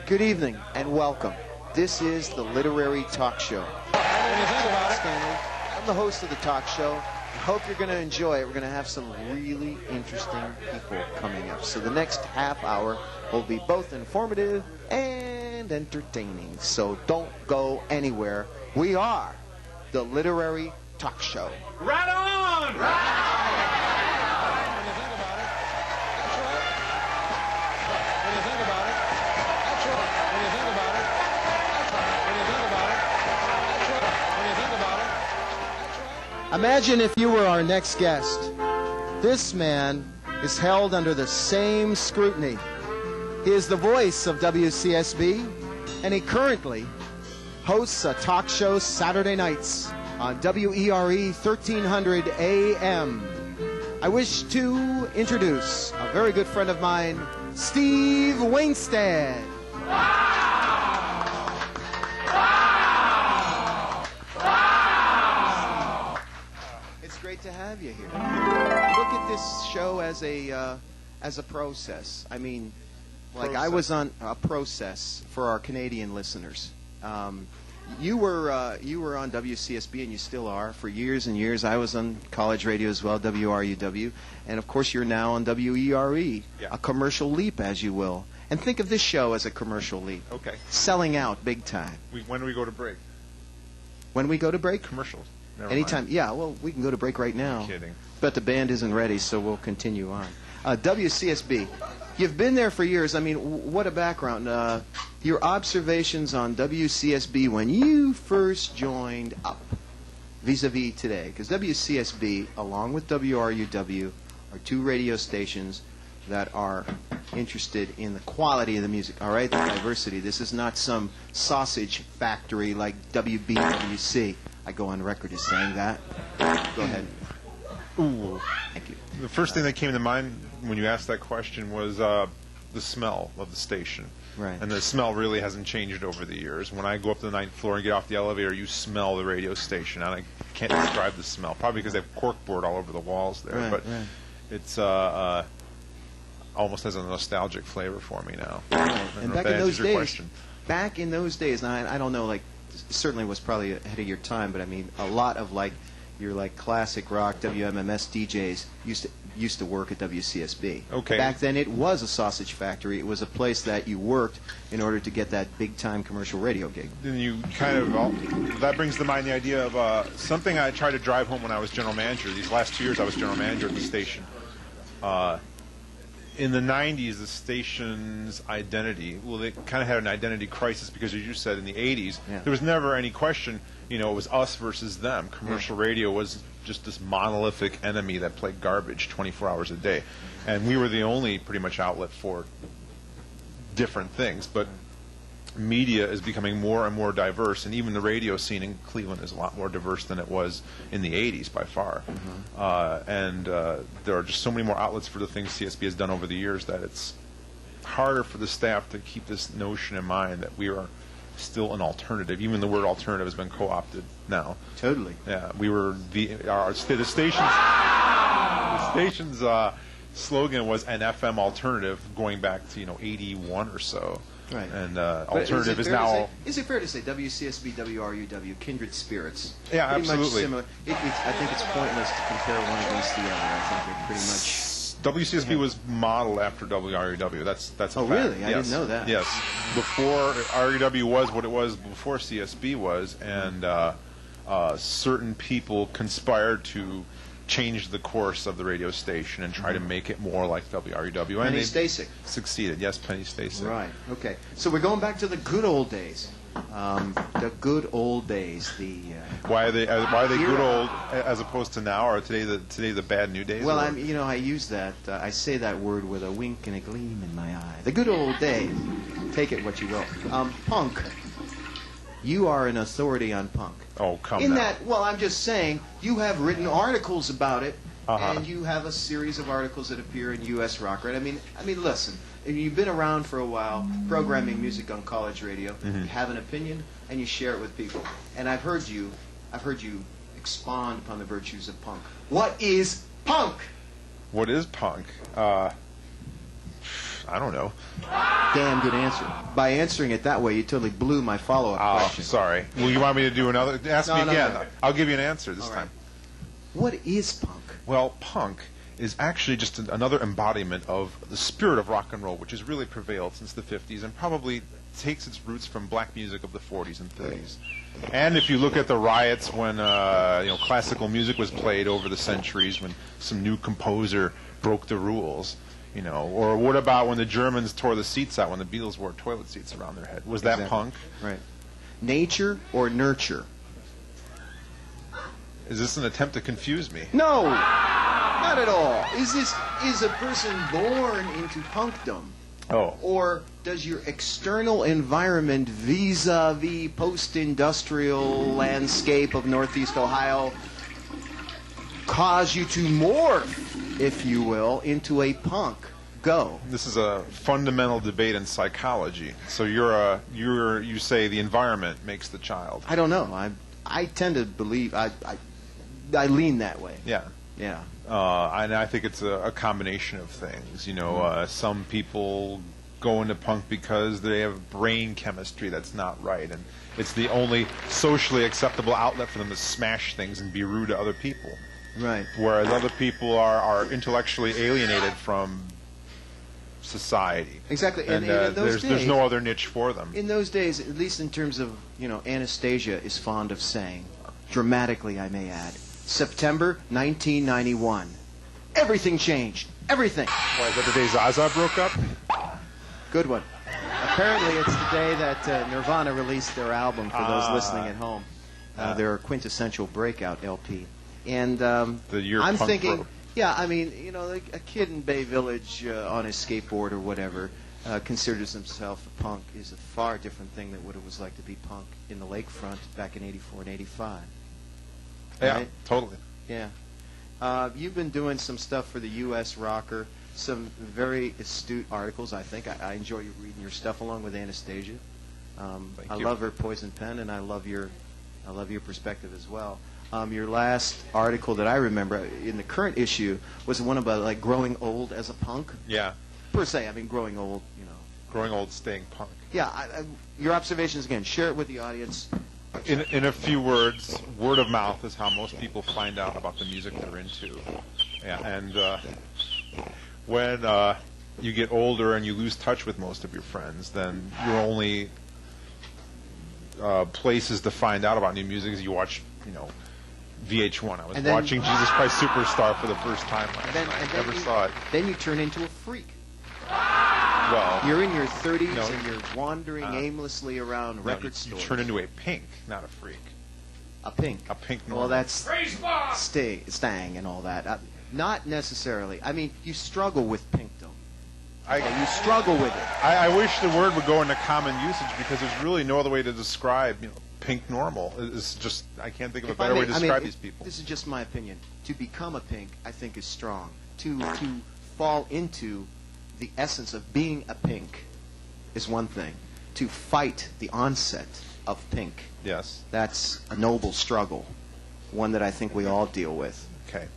Good evening and welcome. This is the Literary Talk Show. I'm the host of the talk show. I hope you're going to enjoy it. We're going to have some really interesting people coming up. So the next half hour will be both informative and entertaining. So don't go anywhere. We are the Literary Talk Show. Right on! Imagine if you were our next guest. This man is held under the same scrutiny. He is the voice of WCSB, and he currently hosts a talk show Saturday nights on WERE 1300 AM. I wish to introduce a very good friend of mine, Steve Wainstead. Great to have you here. Look at this show as a process. I mean, like I was on a process for our Canadian listeners. You were on WCSB, and you still are for years and years. I was on college radio as well, WRUW, and of course you're now on WERE, a commercial leap, as you will. And think of this show as a commercial leap. Okay. Selling out big time. When do we go to break? When we go to break? Commercials. Never Anytime. mind. Yeah, well, we can go to break right now. I'm kidding. But the band isn't ready, so we'll continue on. WCSB, you've been there for years. I mean, what a background. Your observations on WCSB when you first joined up, vis-a-vis today. Because WCSB, along with WRUW, are two radio stations that are interested in the quality of the music, all right? The diversity. This is not some sausage factory like WBWC. I go on record as saying that. Go ahead. Ooh. Thank you. The first thing that came to mind when you asked that question was the smell of the station. Right. And the smell really hasn't changed over the years. When I go up to the ninth floor and get off the elevator, you smell the radio station. And I can't describe the smell, probably because they have corkboard all over the walls there. Right, but right. it's almost has a nostalgic flavor for me now. Right. And back in those days, and I don't know, like, certainly was probably ahead of your time, but I mean, a lot of like your like classic rock WMMS DJs used to work at WCSB. Okay. Back then, it was a sausage factory. It was a place that you worked in order to get that big time commercial radio gig. Then you kind of that brings to mind the idea of something I tried to drive home when I was general manager. These last 2 years, I was general manager at the station. In the 90s, the station's identity, well, they kind of had an identity crisis because, as you said, in the 80s, there was never any question, it was us versus them. Commercial radio was just this monolithic enemy that played garbage 24 hours a day. And we were the only, pretty much, outlet for different things. But media is becoming more and more diverse, and even the radio scene in Cleveland is a lot more diverse than it was in the 80s by far. And there are just so many more outlets for the things CSB has done over the years that it's harder for the staff to keep this notion in mind that we are still an alternative. Even the word alternative has been co-opted now. Totally. Yeah, we were the station's slogan was an FM alternative going back to 81 or so. Right. And alternative is now. Is it fair to say WCSB, WRUW, kindred spirits? Yeah, pretty absolutely. Much similar. I think it's pointless to compare one against the other. I think they're pretty much. WCSB was modeled after WRUW. That's a fact. Really? I Yes. didn't know that. Yes. Before RUW was what it was before CSB was, and certain people conspired to change the course of the radio station and try to make it more like WRUW. Penny Stasek succeeded. Yes, Penny Stasek. Right. Okay. So we're going back to the good old days. The good old days. Why are they good old as opposed to now, or today the bad new days? Well, I use that. I say that word with a wink and a gleam in my eye. The good old days. Take it what you will. Punk. You are an authority on punk. Oh, come in now. that, well, I'm just saying, you have written articles about it, and you have a series of articles that appear in U.S. Rock, right? I mean, listen, you've been around for a while, programming music on college radio. You have an opinion, and you share it with people. And I've heard you expound upon the virtues of punk. What is punk? What is punk? I don't know. Damn good answer. By answering it that way, you totally blew my follow-up question. Sorry. Well, you want me to do another? Ask me again. No. I'll give you an answer this All time. right. What is punk? Well, punk is actually just another embodiment of the spirit of rock and roll, which has really prevailed since the 50s and probably takes its roots from black music of the 40s and 30s. And if you look at the riots when classical music was played over the centuries, when some new composer broke the rules, or what about when the Germans tore the seats out when the Beatles wore toilet seats around their head? Was that punk? Right. Nature or nurture? Is this an attempt to confuse me? No, not at all. Is a person born into punkdom? Oh. Or does your external environment vis-a-vis post-industrial landscape of Northeast Ohio cause you to morph, if you will, into a punk? Go. This is a fundamental debate in psychology. So you say the environment makes the child. I don't know. I tend to believe I lean that way. Yeah. Yeah. And I think it's a combination of things. Some people go into punk because they have brain chemistry that's not right, and it's the only socially acceptable outlet for them to smash things and be rude to other people. Right. Whereas other people are intellectually alienated from society. Exactly. And there's no other niche for them. In those days, at least in terms of, Anastasia is fond of saying, dramatically I may add, September 1991. Everything changed. Everything. Why, is that the day Zaza broke up? Good one. Apparently it's the day that Nirvana released their album, for those listening at home. Their quintessential breakout LP. And I'm thinking, like a kid in Bay Village on his skateboard or whatever considers himself a punk is a far different thing than what it was like to be punk in the lakefront back in '84 and '85. Yeah, right? Totally. Yeah. You've been doing some stuff for the U.S. Rocker, some very astute articles, I think. I enjoy you reading your stuff along with Anastasia. I love her poison pen, and I love your perspective as well. Your last article that I remember in the current issue was the one about like growing old as a punk. Yeah. Per se, I mean growing old, Growing old, staying punk. Yeah. Your observations again. Share it with the audience. In a few words, word of mouth is how most people find out about the music they're into. Yeah. And when you get older and you lose touch with most of your friends, then your only places to find out about new music is you watch, VH1. I was watching Jesus Christ Superstar for the first time last night. I never saw it. Then you turn into a freak. Well, you're in your 30s and you're wandering aimlessly around record stores. You turn into a pink, not a freak. A pink. A pink. Well, that's Stang and all that. Not necessarily. I mean, you struggle with pinkdom. You struggle with it. I wish the word would go into common usage because there's really no other way to describe, pink normal. It's just I can't think of a better way to describe these people. This is just my opinion. To become a pink, I think, is strong. To fall into the essence of being a pink is one thing. To fight the onset of pink, yes, that's a noble struggle, one that I think we all deal with. Okay.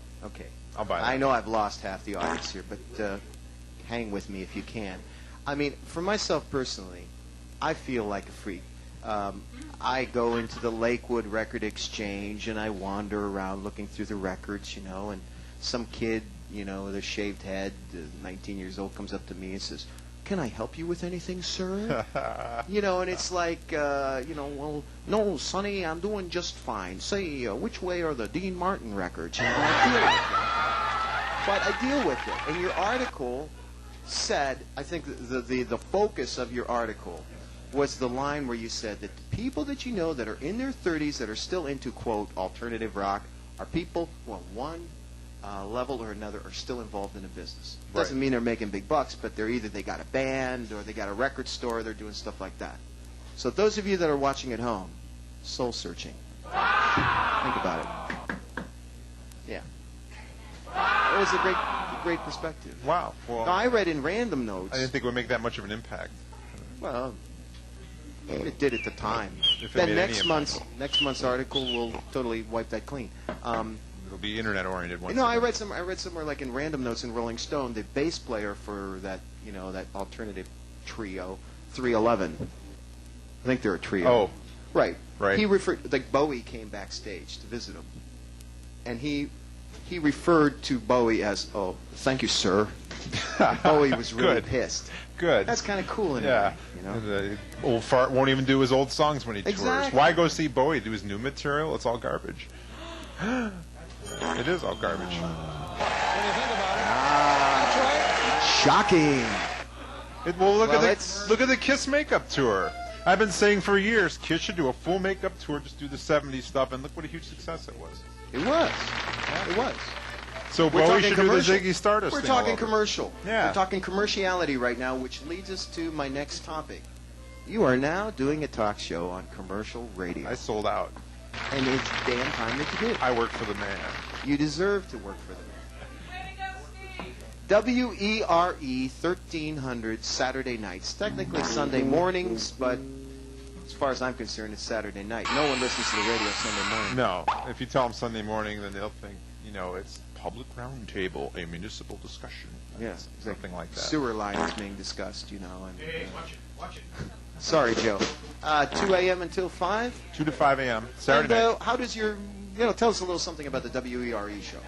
I'll buy that. I know I've lost half the audience here, but hang with me if you can. I mean, for myself personally, I feel like a freak. I go into the Lakewood Record Exchange and I wander around looking through the records, and some kid, with a shaved head, 19 years old, comes up to me and says, "Can I help you with anything, sir?" And it's like, well, no, Sonny, I'm doing just fine. Say, which way are the Dean Martin records? I deal with it. And your article said, I think the focus of your article was the line where you said that the people that you know that are in their 30s that are still into, quote, alternative rock are people who on one level or another are still involved in a business. Doesn't mean they're making big bucks, but they got a band or they got a record store, they're doing stuff like that. So those of you that are watching at home, soul searching. Think about it. Yeah. It was a great perspective. Wow. Well, now, I read in Random Notes. I didn't think it would make that much of an impact. Well, it did at the time. If it Then made next month's article will totally wipe that clean. It'll be internet-oriented once No, again. I read somewhere like in Random Notes in Rolling Stone, the bass player for that, that alternative trio, 311. I think they're a trio. Oh. Right. Right. He referred, like Bowie came backstage to visit him. And he referred to Bowie as, "Oh, thank you, sir." Bowie was really pissed. Good. That's kind of cool in a way, The old fart won't even do his old songs when he tours. Exactly. Why go see Bowie? Do his new material? It's all garbage. It is all garbage. What do you think about it? That's right. Shocking. Look at the Kiss makeup tour. I've been saying for years, Kiss should do a full makeup tour, just do the 70s stuff, and look what a huge success it was. It was. It was. So We're Bowie talking should commercial. do the Ziggy Stardust We're thing all talking over. commercial. Yeah. We're talking commerciality right now, which leads us to my next topic. You are now doing a talk show on commercial radio. I sold out. And it's damn time that you did. I work for the man. You deserve to work for the man. WERE 1300 Saturday nights. Technically Sunday mornings, but as far as I'm concerned, it's Saturday night. No one listens to the radio Sunday morning. No. If you tell them Sunday morning, then they'll think, it's public roundtable, a municipal discussion. Yes, exactly. Something like that. Sewer lines being discussed, And, Hey, watch it. Sorry, Joe. 2 a.m. until 5? 2 to 5 a.m. Saturday And, night. how does your, tell us a little something about the WERE show.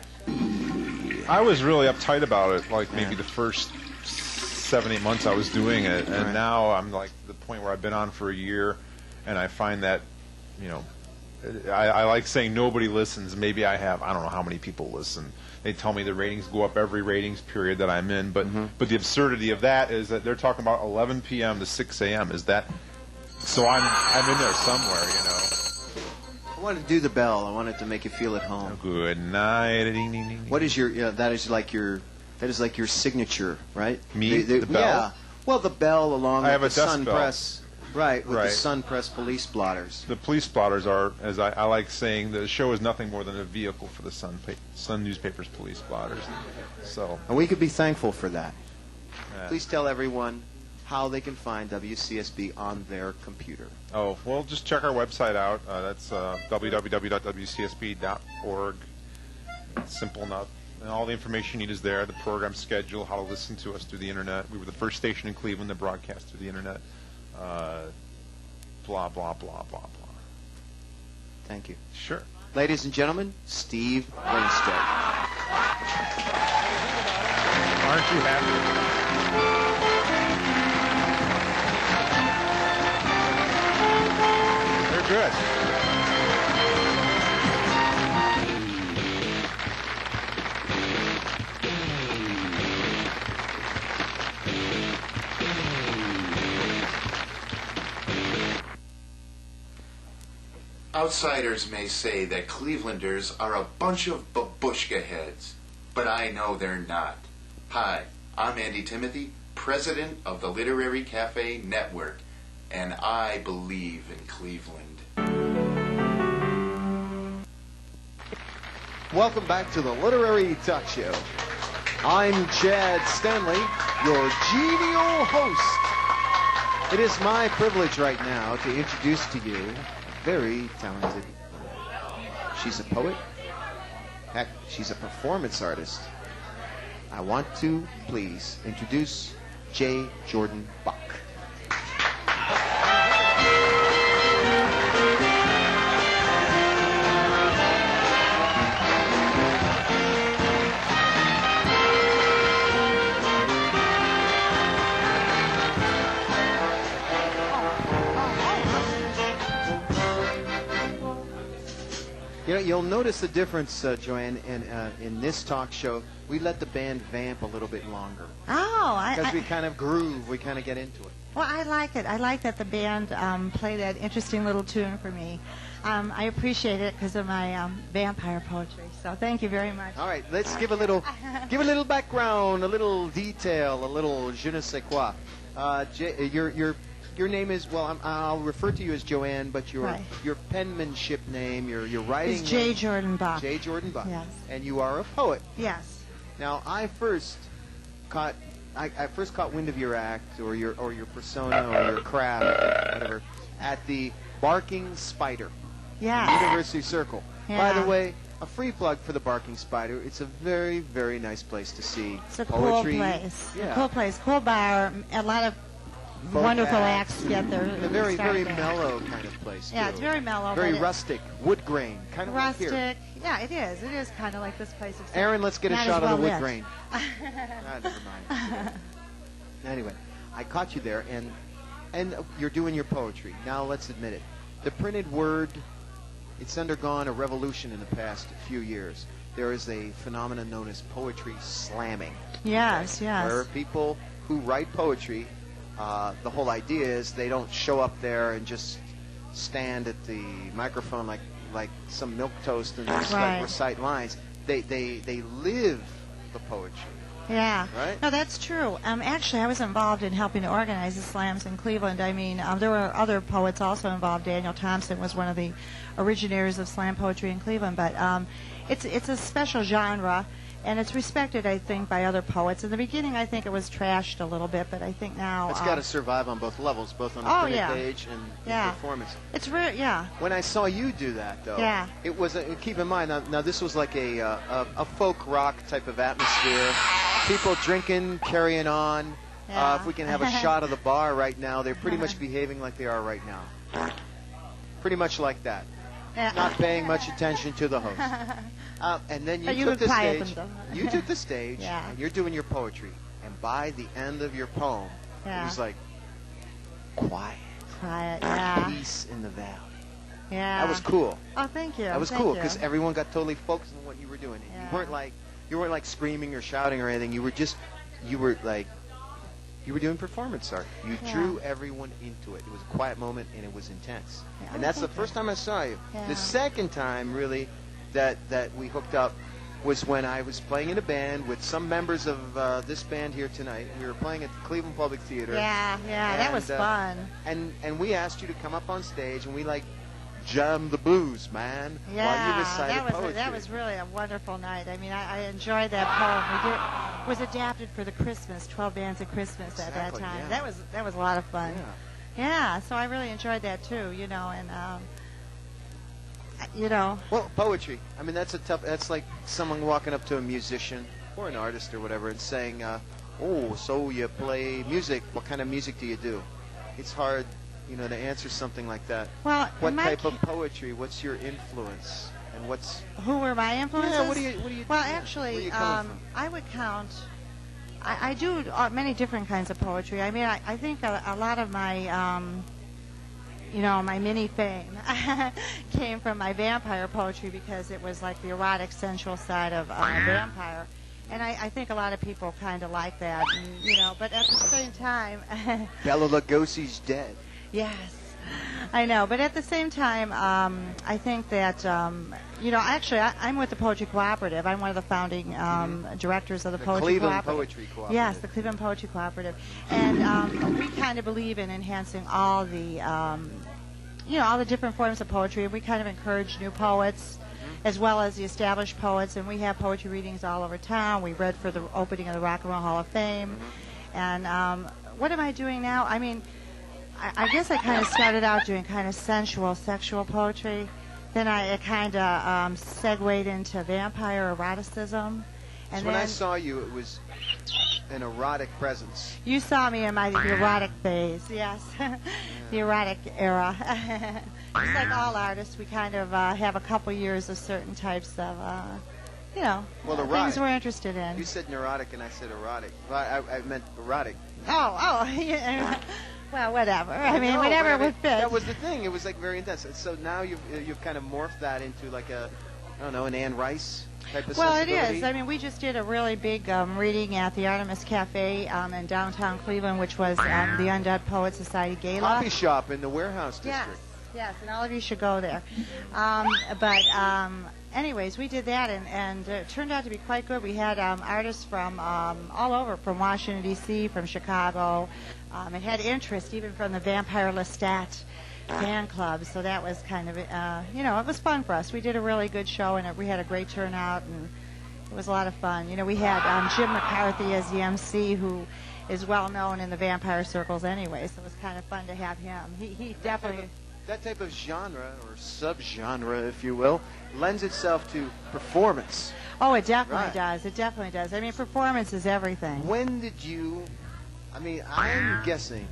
I was really uptight about it, like maybe the first 7-8 months I was doing it, and Right. now I'm like the point where I've been on for a year, and I find that, I like saying nobody listens. Maybe I don't know how many people listen. They tell me the ratings go up every ratings period that I'm in, but the absurdity of that is that they're talking about 11 p.m. to 6 a.m. Is that so? I'm in there somewhere, I wanted to do the bell. I wanted to make you feel at home. Good night. Ding, ding, ding. What is your? That is like your signature, right? Me? The bell? Yeah. Well, the bell along I have with a the desk Sun bell. Press, right? With the Right. Sun Press police blotters. The police blotters are, as I like saying, the show is nothing more than a vehicle for the Sun newspaper's police blotters. So, And we could be thankful for that. uh, Please tell everyone how they can find WCSB on their computer. oh, well, just check our website out. That's www.wcsb.org. It's simple enough. And all the information you need is there, the program schedule, how to listen to us through the Internet. We were the first station in Cleveland to broadcast through the Internet. Blah, blah, blah, blah, blah. Thank you. Sure. Ladies and gentlemen, Steve Wainstead. Aren't you happy? They're good. Outsiders may say that Clevelanders are a bunch of babushka heads, but I know they're not. Hi, I'm Andy Timothy, president of the Literary Cafe Network, and I believe in Cleveland. Welcome back to the Literary Talk Show. I'm Chad Stanley, your genial host. It is my privilege right now to introduce to you a very talented. She's a poet. Heck, she's a performance artist. I want to please introduce J. Jordan Bach. You'll notice the difference, Joanne, in this talk show. We let the band vamp a little bit longer Oh, because we kind of groove. We kind of get into it. well, I like it. I like that the band played that interesting little tune for me. I appreciate it because of my vampire poetry. So thank you very much. All right, let's give a little background, a little detail, a little je ne sais quoi. Your name is, well, I'll refer to you as Joanne, but your Right. your penmanship name, your writing It's J. name, Jordan Bach. J. Jordan Bach. Yes. And you are a poet. Yes. Now, I first caught wind of your act or your persona or your craft, whatever, at the Barking Spider, Yes. University Circle. Yeah. By the way, a free plug for the Barking Spider. It's a very, very nice place to see It's a poetry. cool place. Yeah. A cool place. Cool bar. A lot of wonderful acts get there. A very, very there. mellow kind of place, Yeah, too. it's very mellow. Very but rustic, wood grain, kind of like here. rustic. Yeah, it is. It is kind of like this place. except Aaron, let's get a not shot as of the wood well grain. lit. Never mind. Anyway, I caught you there, and you're doing your poetry. Now, let's admit it. The printed word, it's undergone a revolution in the past few years. There is a phenomenon known as poetry slamming. Yes, yes. Where people who write poetry, the whole idea is they don't show up there and just stand at the microphone like some milquetoast and just Right. recite lines. They live the poetry. Yeah. Right? No, that's true. Actually, I was involved in helping to organize the slams in Cleveland. I mean, there were other poets also involved. Daniel Thompson was one of the originators of slam poetry in Cleveland. But it's a special genre, and it's respected, I think, by other poets. In the beginning, I think it was trashed a little bit, but I think now... It's got to survive on both levels, both on the Oh, printed yeah. page and Yeah. performance. It's real, yeah. When I saw you do that, though, Yeah. it was keep in mind now this was like a folk rock type of atmosphere. People drinking, carrying on. Yeah. If we can have a shot of the bar right now, they're pretty much behaving like they are right now. Pretty much like that. Yeah. Not paying much attention to the host. And then But you you took would the quiet stage. them, though. You took the stage, Yeah. and you're doing your poetry. And by the end of your poem, Yeah. it was like quiet, Quiet, yeah. peace in the valley. Yeah. That was cool. Oh, thank you. That was Thank cool you. because everyone got totally focused on what you were doing. Yeah. You weren't like screaming or shouting or anything. You were doing performance art. You Yeah. drew everyone into it. It was a quiet moment and it was intense. Yeah, And that's the thank first you. time I saw you. Yeah. The second time really that we hooked up was when I was playing in a band with some members of this band here tonight. We were playing at the Cleveland Public Theater. Yeah, that was And, fun. And we asked you to come up on stage and we jammed the blues, man. While you Yeah, recited poetry. that was really a wonderful night. I mean, I enjoyed that poem. It was adapted for the Christmas, 12 Bands at Christmas at that Exactly, time. yeah. That was a lot of fun. Yeah. Yeah, so I really enjoyed that too, and Well, poetry. I mean, that's like someone walking up to a musician or an artist or whatever and saying, oh, so you play music. What kind of music do you do? It's hard, to answer something like that. well, What in my type of poetry? What's your influence? And what's... who were my influences? Yeah, what do you Well, where are actually, you coming from? I would count. I do many different kinds of poetry. I mean, I think a lot of my, my mini fame came from my vampire poetry because it was like the erotic, sensual side of vampire. And I think a lot of people kind of like that, and, but at the same time, Bela Lugosi's dead. yes, I know. But at the same time, I think that, actually, I'm with the Poetry Cooperative. I'm one of the founding directors of the Poetry Cleveland Cooperative. Poetry Cooperative. Yes, the Cleveland Poetry Cooperative. And we kind of believe in enhancing all the, all the different forms of poetry. And we kind of encourage new poets as well as the established poets. And we have poetry readings all over town. We read for the opening of the Rock and Roll Hall of Fame. And what am I doing now? I mean, I guess I kind of started out doing kind of sensual, sexual poetry. Then I kind of segued into vampire eroticism. And So when then I saw you, it was an erotic presence. you saw me in my erotic phase, yes, the erotic era. Just like all artists, we kind of have a couple years of certain types of, Well, erotic. things we're interested in. You said neurotic and I said erotic. Well, I meant erotic. Oh, yeah. Well, whatever. I mean, No, whatever but I would fit. That was the thing. It was like very intense. So now you've kind of morphed that into like an Anne Rice type of Well, it sensibility. is. I mean, we just did a really big reading at the Artemis Cafe in downtown Cleveland, which was the Undead Poet Society Gala. Coffee shop in the warehouse Yes, district. yes, and all of you should go there. Anyways, we did that, and it turned out to be quite good. We had artists from all over, from Washington, D.C., from Chicago. It had interest even from the Vampire Lestat fan club, so that was kind of, it was fun for us. We did a really good show, and we had a great turnout, and it was a lot of fun. We had Jim McCarthy as the MC, who is well known in the vampire circles anyway, so it was kind of fun to have him. He definitely... that type of genre or subgenre, if you will, lends itself to performance. Oh, it definitely Right. does. It definitely does. I mean, performance is everything. When did you? I mean, I'm guessing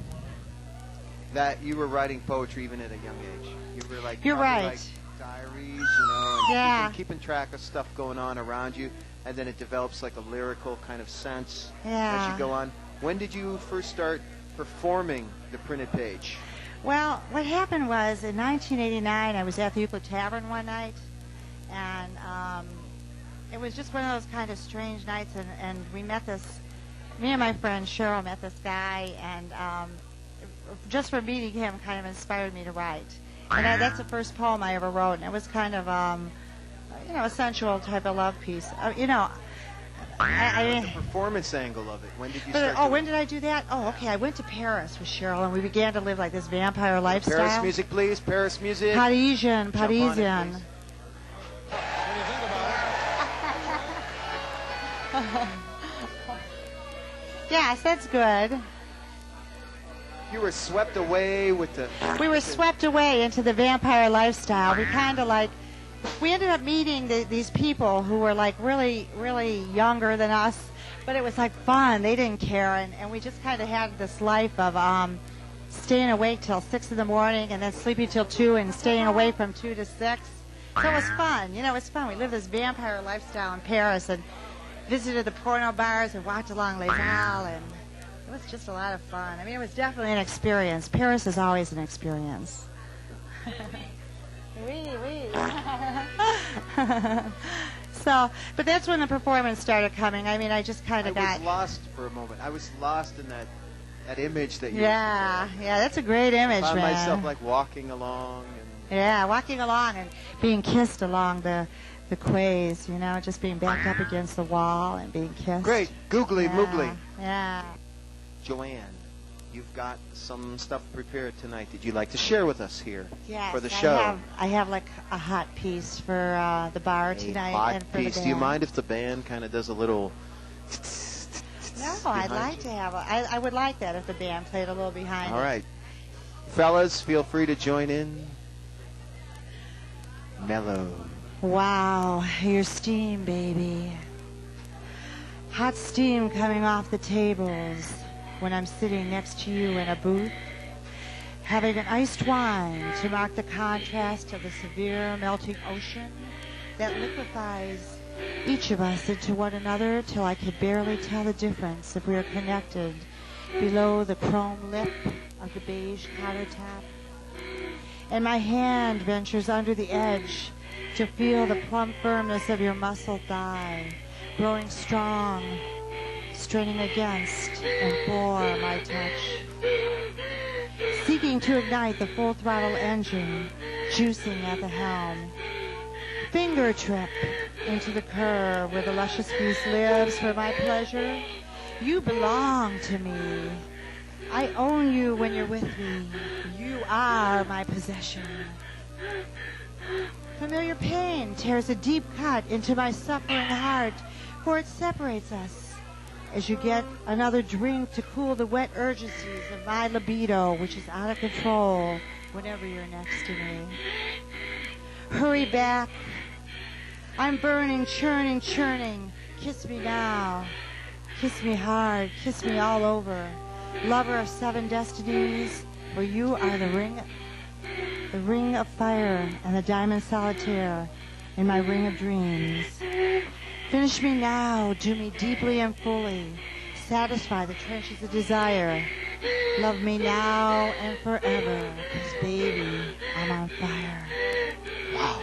that you were writing poetry even at a young age. You were like You're probably right. like diaries, you know, and Yeah. keeping track of stuff going on around you, and then it develops like a lyrical kind of sense as Yeah. you go on. When did you first start performing the printed page? Well, what happened was in 1989, I was at the Euclid Tavern one night, and it was just one of those kind of strange nights, and we met this, me and my friend Cheryl met this guy, and just from meeting him kind of inspired me to write. And that's the first poem I ever wrote, and it was kind of, a sensual type of love piece. The performance angle of it. When did you start? When did I do that? Oh, okay. I went to Paris with Cheryl, and we began to live like this vampire lifestyle. Paris music, please. Paris music. Parisian. Jump on it, please. Yes, that's good. You were swept away with the. We were swept away into the vampire lifestyle. We ended up meeting these people who were like really, really younger than us, but it was like fun. They didn't care, and we just kind of had this life of staying awake till 6 in the morning and then sleeping till 2 and staying awake from 2 to 6. So it was fun. It was fun. We lived this vampire lifestyle in Paris and visited the porno bars and walked along Les Halles, and it was just a lot of fun. I mean, it was definitely an experience. Paris is always an experience. Oui. So, but that's when the performance started coming. I mean, I just kind of got... I was lost for a moment. I was lost in that image that you... Yeah, that's a great image, I found man. myself like walking along and... Yeah, walking along and being kissed along the quays, just being backed up against the wall and being kissed. Great. Googly moogly. Yeah. Joanne, you've got some stuff prepared tonight. Did you like to share with us here Yes, for the show? I have like a hot piece for the bar tonight. Hot and for piece. The Do you band. mind if the band kind of does a little... No, I'd like to have I would like that if the band played a little behind All it. right. Fellas, feel free to join in. Mellow. Wow, your steam, baby. Hot steam coming off the tables when I'm sitting next to you in a booth, having an iced wine to mark the contrast of the severe melting ocean that liquefies each of us into one another till I could barely tell the difference if we are connected below the chrome lip of the beige countertop. And my hand ventures under the edge to feel the plump firmness of your muscled thigh, growing strong, straining against and for my touch. Seeking to ignite the full throttle engine, juicing at the helm. Finger trip into the curve where the luscious beast lives for my pleasure. You belong to me. I own you when you're with me. You are my possession. Familiar pain tears a deep cut into my suffering heart, for it separates us as you get another drink to cool the wet urgencies of my libido, which is out of control whenever you're next to me. Hurry back. I'm burning, churning, churning. Kiss me now. Kiss me hard. Kiss me all over. Lover of 7 destinies, for you are the ring of fire and the diamond solitaire in my ring of dreams. Finish me now, do me deeply and fully, satisfy the trenches of desire. Love me now and forever, 'cause baby, I'm on fire. Wow.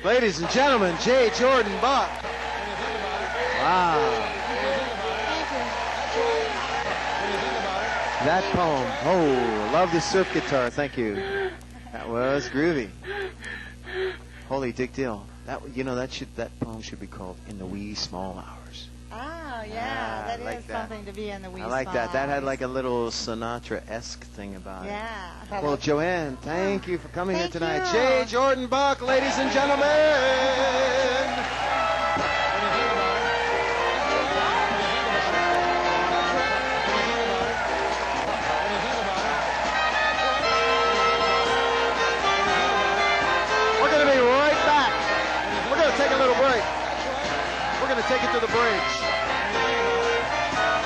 Ladies and gentlemen, J. Jordan Buck. Wow. That poem. Oh, love the surf guitar. Thank you. That was groovy. Holy dick deal. That that poem should be called "In the Wee Small Hours." Oh, yeah, that like is that. something to be in the wee I like that. That had spot. like a little Sinatra-esque thing about it. Yeah. Well, Joanne, thank you for coming here Thank tonight. you. J. Jordan Buck, ladies and gentlemen.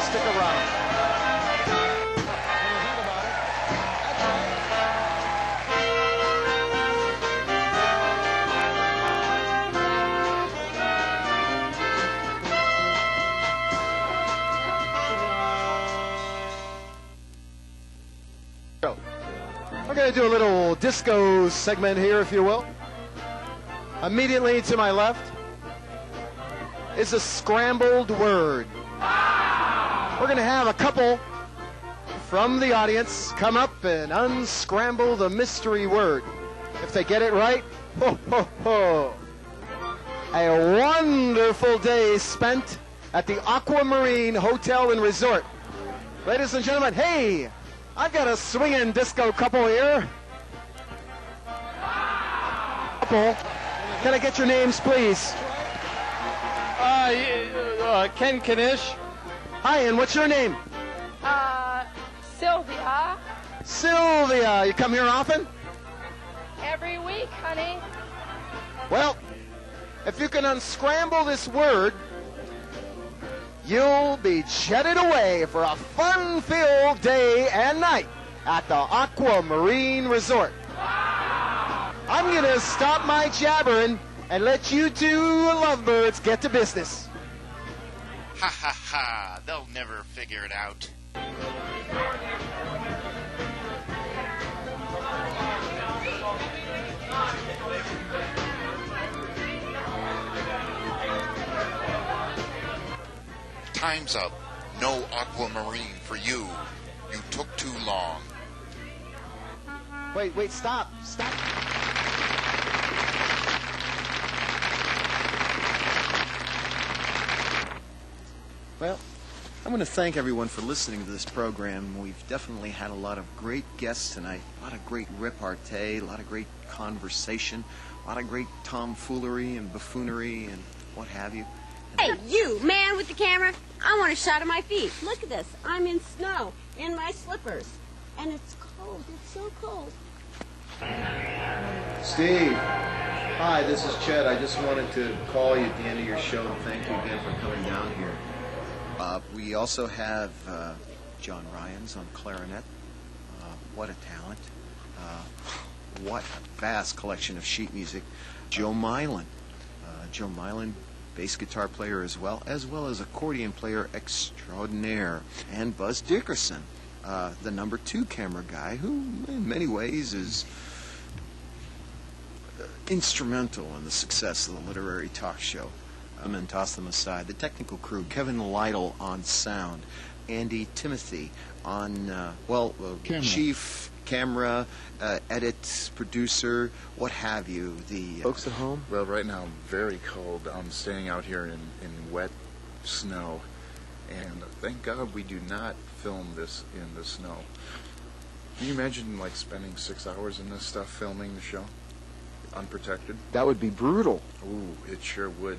Stick around. We're going to do a little disco segment here, if you will. Immediately to my left is a scrambled word. We're going to have a couple from the audience come up and unscramble the mystery word. If they get it right, ho, ho, ho. A wonderful day spent at the Aquamarine Hotel and Resort. Ladies and gentlemen, hey, I've got a swinging disco couple here. Couple. Can I get your names, please? Ken Kanish. Hi, and what's your name? Sylvia. Sylvia. You come here often? Every week, honey. Well, if you can unscramble this word, you'll be jetted away for a fun-filled day and night at the Aquamarine Resort. I'm going to stop my jabbering and let you two lovebirds get to business. Ha ha ha, they'll never figure it out. Time's up. No Aquamarine for you. You took too long. Wait, stop. Well, I want to thank everyone for listening to this program. We've definitely had a lot of great guests tonight, a lot of great repartee, a lot of great conversation, a lot of great tomfoolery and buffoonery and what have you. Hey, you, man with the camera, I want a shot of my feet. Look at this. I'm in snow, in my slippers. And it's cold. It's so cold. Steve, hi, this is Chet. I just wanted to call you at the end of your show and thank you again for coming down here. We also have John Ryans on clarinet. What a talent. What a vast collection of sheet music. Joe Mylan. Joe Mylan, bass guitar player as well as accordion player extraordinaire. And Buzz Dickerson, the number 2 camera guy, who in many ways is instrumental in the success of the literary talk show. I'm going to toss them aside. The technical crew, Kevin Lytle on sound, Andy Timothy on, chief camera, edit, producer, what have you. The folks at home? Well, right now I'm very cold. I'm staying out here in wet snow, and thank God we do not film this in the snow. Can you imagine, like, spending 6 hours in this stuff filming the show? Unprotected? That would be brutal. Ooh, it sure would.